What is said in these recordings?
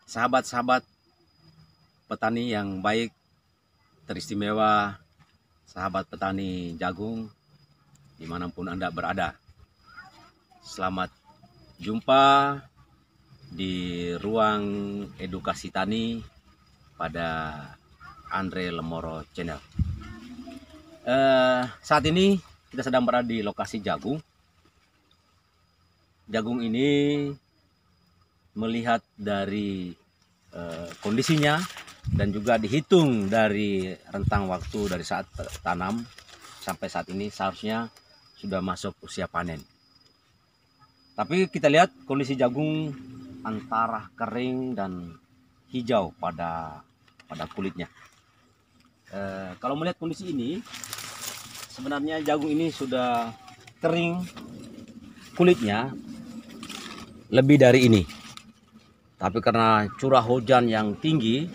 Sahabat-sahabat petani yang baik, teristimewa, sahabat petani jagung dimanapun Anda berada. Selamat jumpa di ruang edukasi tani pada Andre Lemoro Channel. Saat ini kita sedang berada di lokasi jagung. Jagung ini melihat dari kondisinya dan juga dihitung dari rentang waktu dari saat tanam sampai saat ini seharusnya sudah masuk usia panen. Tapi kita lihat kondisi jagung antara kering dan hijau pada kulitnya. Kalau melihat kondisi ini, sebenarnya jagung ini sudah kering kulitnya lebih dari ini. Tapi karena curah hujan yang tinggi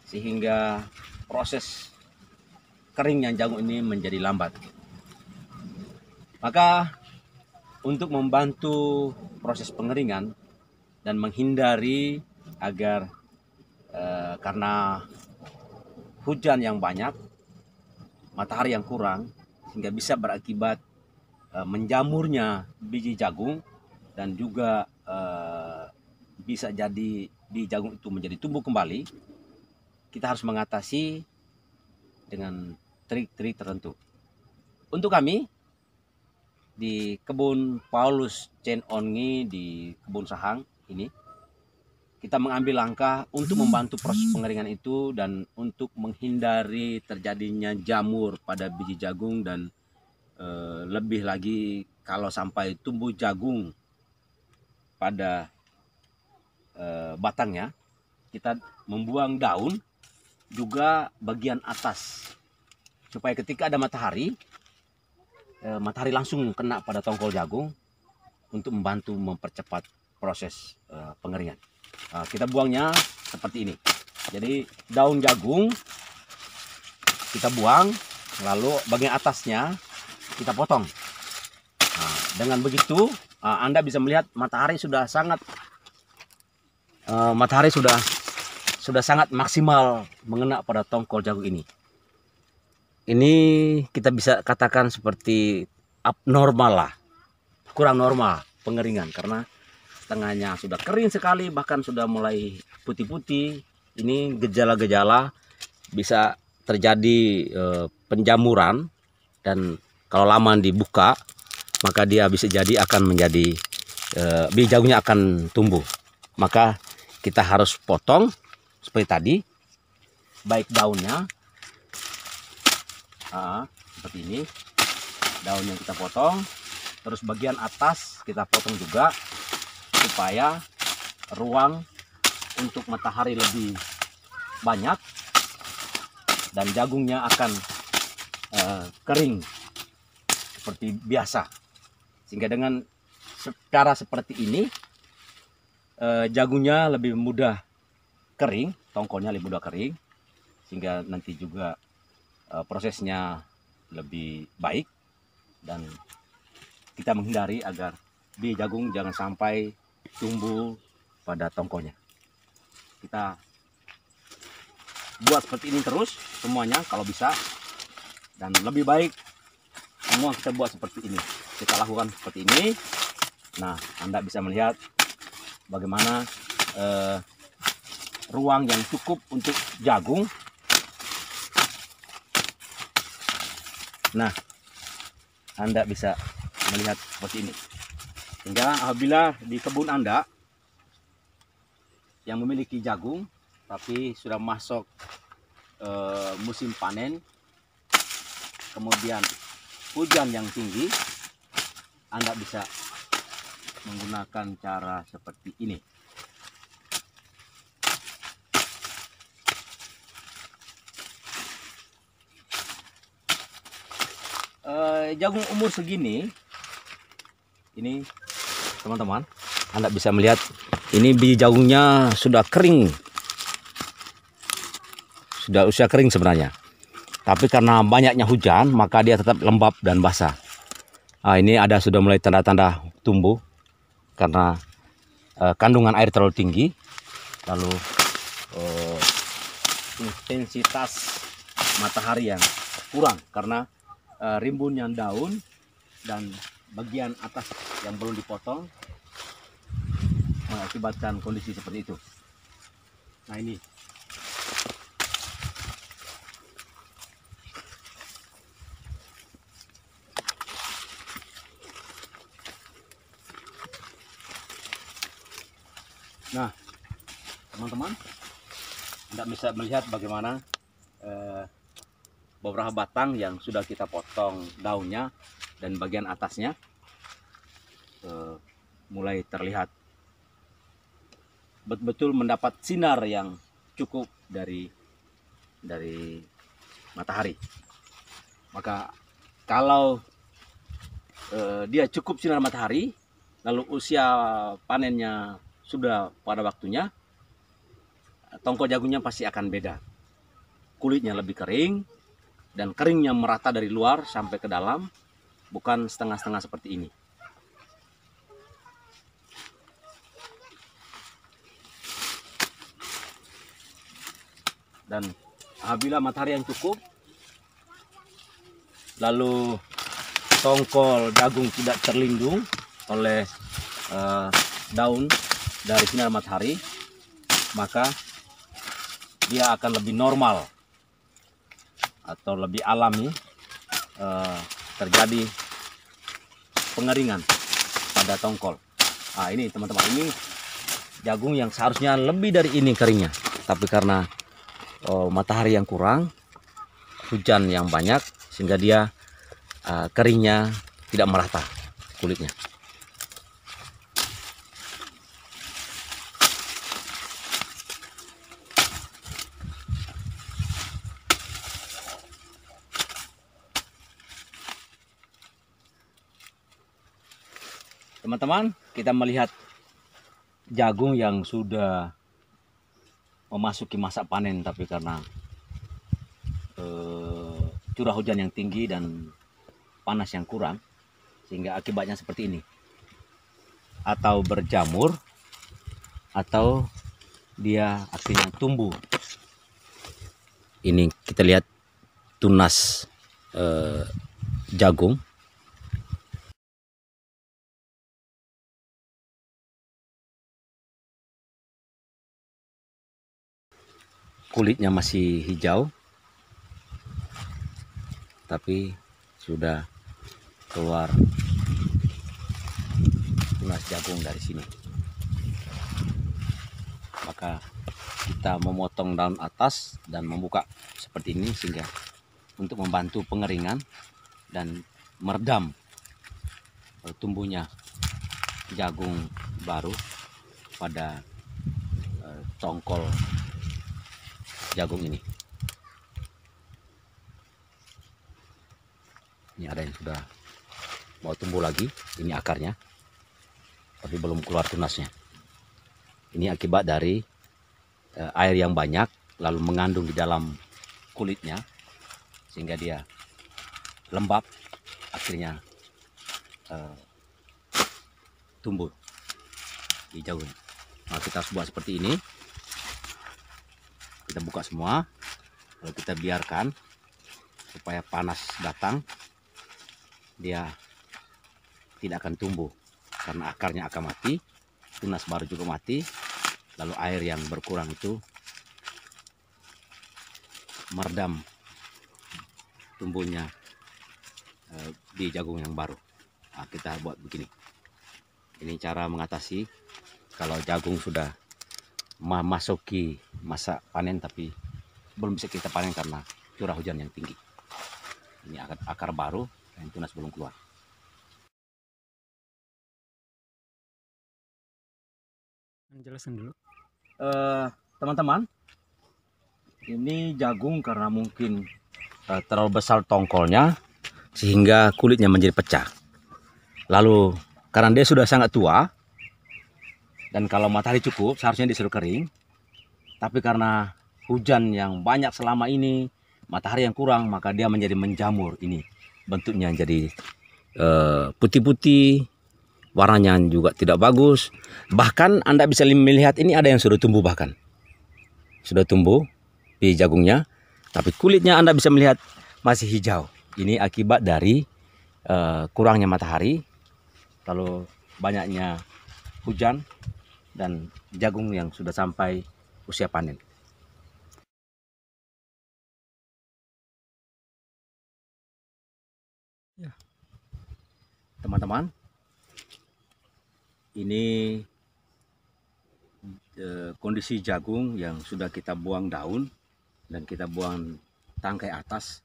sehingga proses keringnya jagung ini menjadi lambat. Maka untuk membantu proses pengeringan dan menghindari agar karena hujan yang banyak, matahari yang kurang, sehingga bisa berakibat menjamurnya biji jagung dan juga bisa jadi biji jagung itu menjadi tumbuh kembali, kita harus mengatasi dengan trik-trik tertentu. Untuk kami di kebun Paulus Chen Ongi di kebun Sahang ini, kita mengambil langkah untuk membantu proses pengeringan itu dan untuk menghindari terjadinya jamur pada biji jagung dan lebih lagi kalau sampai tumbuh jagung pada batangnya, kita membuang daun juga bagian atas supaya ketika ada matahari langsung kena pada tongkol jagung untuk membantu mempercepat proses pengeringan. Kita buangnya seperti ini. Jadi daun jagung kita buang, lalu bagian atasnya kita potong. Dengan begitu Anda bisa melihat matahari sudah sangat maksimal mengena pada tongkol jagung ini. Ini kita bisa katakan seperti abnormal lah, kurang normal pengeringan karena setengahnya sudah kering sekali, bahkan sudah mulai putih-putih. Ini gejala-gejala bisa terjadi penjamuran, dan kalau lama dibuka maka dia bisa jadi akan menjadi biji jagungnya akan tumbuh. Maka kita harus potong seperti tadi, baik daunnya seperti ini, daunnya kita potong, terus bagian atas kita potong juga supaya ruang untuk matahari lebih banyak dan jagungnya akan kering seperti biasa. Sehingga dengan cara seperti ini jagungnya lebih mudah kering, tongkolnya lebih mudah kering, sehingga nanti juga prosesnya lebih baik dan kita menghindari agar biji jagung jangan sampai tumbuh pada tongkolnya. Kita buat seperti ini terus semuanya kalau bisa, dan lebih baik semua kita buat seperti ini. Kita lakukan seperti ini. Nah, Anda bisa melihat bagaimana ruang yang cukup untuk jagung. Nah, Anda bisa melihat seperti ini. Sehingga apabila di kebun Anda yang memiliki jagung tapi sudah masuk musim panen, kemudian hujan yang tinggi, Anda bisa menggunakan cara seperti ini. Jagung umur segini, ini teman-teman, Anda bisa melihat ini biji jagungnya sudah kering, sudah usia kering sebenarnya. Tapi karena banyaknya hujan, maka dia tetap lembab dan basah. Ini ada sudah mulai tanda-tanda tumbuh karena kandungan air terlalu tinggi. lalu intensitas matahari yang kurang karena rimbunnya daun dan bagian atas yang belum dipotong mengakibatkan kondisi seperti itu. Nah ini teman-teman, Anda bisa melihat bagaimana beberapa batang yang sudah kita potong daunnya dan bagian atasnya mulai terlihat betul-betul mendapat sinar yang cukup dari matahari. Maka kalau dia cukup sinar matahari, lalu usia panennya sudah pada waktunya, tongkol jagungnya pasti akan beda. Kulitnya lebih kering dan keringnya merata dari luar sampai ke dalam, bukan setengah-setengah seperti ini. Dan apabila matahari yang cukup, lalu tongkol jagung tidak terlindung oleh daun dari sinar matahari, maka dia akan lebih normal atau lebih alami terjadi pengeringan pada tongkol. Nah ini teman-teman, ini jagung yang seharusnya lebih dari ini keringnya, tapi karena matahari yang kurang, hujan yang banyak, sehingga dia keringnya tidak merata kulitnya. Teman-teman, kita melihat jagung yang sudah memasuki masa panen, tapi karena curah hujan yang tinggi dan panas yang kurang, sehingga akibatnya seperti ini. Atau berjamur, atau dia akhirnya tumbuh. Ini kita lihat tunas jagung. Kulitnya masih hijau, tapi sudah keluar tunas jagung dari sini. Maka kita memotong daun atas dan membuka seperti ini, sehingga untuk membantu pengeringan dan meredam tumbuhnya jagung baru pada tongkol jagung ini. Ini ada yang sudah mau tumbuh lagi, ini akarnya, tapi belum keluar tunasnya. Ini akibat dari air yang banyak lalu mengandung di dalam kulitnya, sehingga dia lembab, akhirnya tumbuh di jagung. Nah, kita harus buat seperti ini. Kita buka semua, lalu kita biarkan supaya panas datang, dia tidak akan tumbuh karena akarnya akan mati, tunas baru juga mati, lalu air yang berkurang itu meredam tumbuhnya di jagung yang baru. Nah, kita buat begini. Ini cara mengatasi kalau jagung sudah memasuki masa panen tapi belum bisa kita panen karena curah hujan yang tinggi. Ini akar baru dan tunas belum keluar. Jelasin dulu. Teman-teman, ini jagung karena mungkin terlalu besar tongkolnya sehingga kulitnya menjadi pecah. Lalu karena dia sudah sangat tua, dan kalau matahari cukup seharusnya disuruh kering, tapi karena hujan yang banyak selama ini, matahari yang kurang, maka dia menjadi menjamur. Ini bentuknya jadi putih-putih, warnanya juga tidak bagus. Bahkan Anda bisa melihat ini ada yang sudah tumbuh, bahkan sudah tumbuh di jagungnya, tapi kulitnya Anda bisa melihat masih hijau. Ini akibat dari kurangnya matahari, lalu banyaknya hujan, dan jagung yang sudah sampai usia panen. Ya. Teman-teman, ini kondisi jagung yang sudah kita buang daun dan kita buang tangkai atas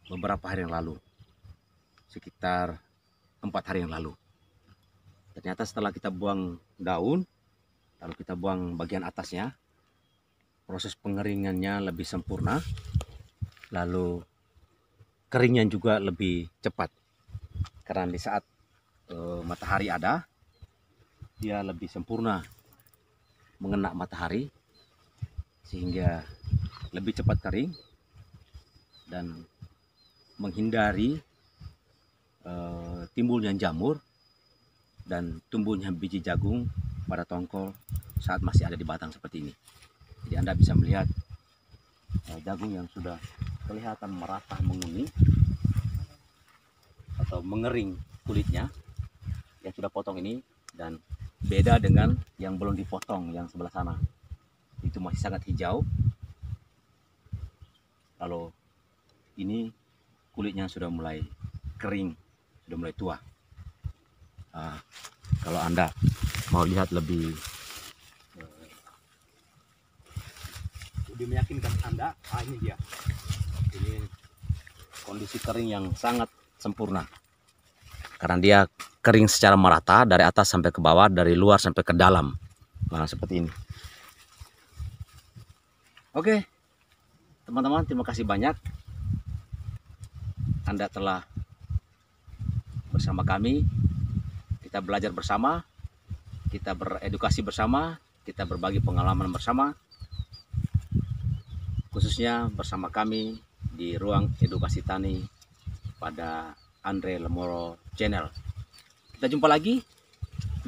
beberapa hari yang lalu, sekitar 4 hari yang lalu. Ternyata setelah kita buang daun, lalu kita buang bagian atasnya, proses pengeringannya lebih sempurna, lalu keringnya juga lebih cepat. Karena di saat matahari ada, dia lebih sempurna mengena matahari, sehingga lebih cepat kering dan menghindari timbulnya jamur dan tumbuhnya biji jagung pada tongkol saat masih ada di batang seperti ini. Jadi Anda bisa melihat jagung yang sudah kelihatan merata menguning atau mengering kulitnya yang sudah potong ini, dan beda dengan yang belum dipotong yang sebelah sana, itu masih sangat hijau. Lalu ini kulitnya sudah mulai kering, sudah mulai tua. Kalau Anda mau lihat lebih meyakinkan Anda, ini dia. Ini kondisi kering yang sangat sempurna. Karena dia kering secara merata dari atas sampai ke bawah, dari luar sampai ke dalam. Nah, seperti ini. Oke, teman-teman, terima kasih banyak. Anda telah bersama kami. Kita belajar bersama, kita beredukasi bersama, kita berbagi pengalaman bersama. Khususnya bersama kami di Ruang Edukasi Tani pada Andre Lemoro Channel. Kita jumpa lagi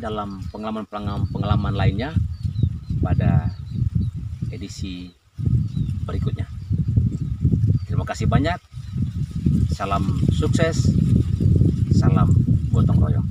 dalam pengalaman lainnya pada edisi berikutnya. Terima kasih banyak. Salam sukses. Salam gotong royong.